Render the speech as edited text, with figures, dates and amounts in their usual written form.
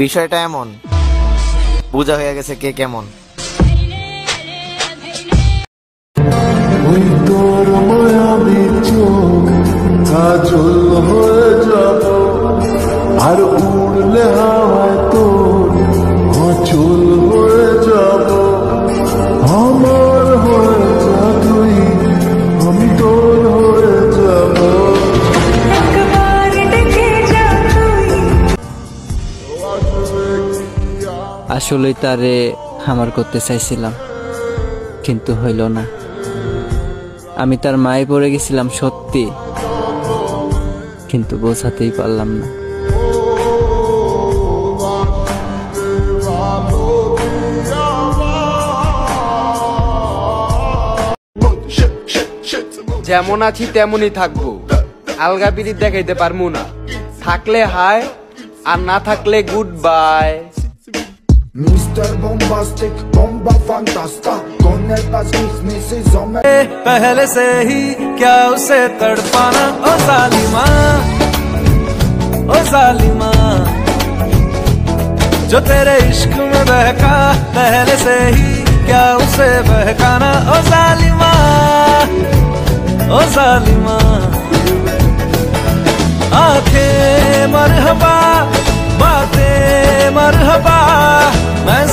বিষয়টা এমন, বোঝা হয়ে গেছে কে কেমন। ওই তোর মায়াবী চোখ কাজল হয়ে যাব, আর উড়লে হাওয়ায় তোর অচল হয়ে যাব। আমার হয়ে যা তুই, আমি তোর হয়ে যাব। আসলে তারে আমার করতে চাইছিলাম, কিন্তু হইল না। আমি তার মায়ে পড়ে গেছিলাম সত্যি, কিন্তু বোঝাতেই পারলাম না। যেমন আছি তেমনই থাকবো, আলগা পিরিত দেখাইতে পারবো না। থাকলে হাই, আর না থাকলে good bye. Mr. Bombastic, bomba fantasta, con el pas mismísimo me पहले से ही क्या उसे तड़पाना, ओ जालिमा, ओ जालिमा। जो तेरे इश्क में बहका, पहले से ही क्या उसे बहकाना, ओ जालिमा, ओ जालिमा। आंखें मरहबा, बातें मरहबा, मैं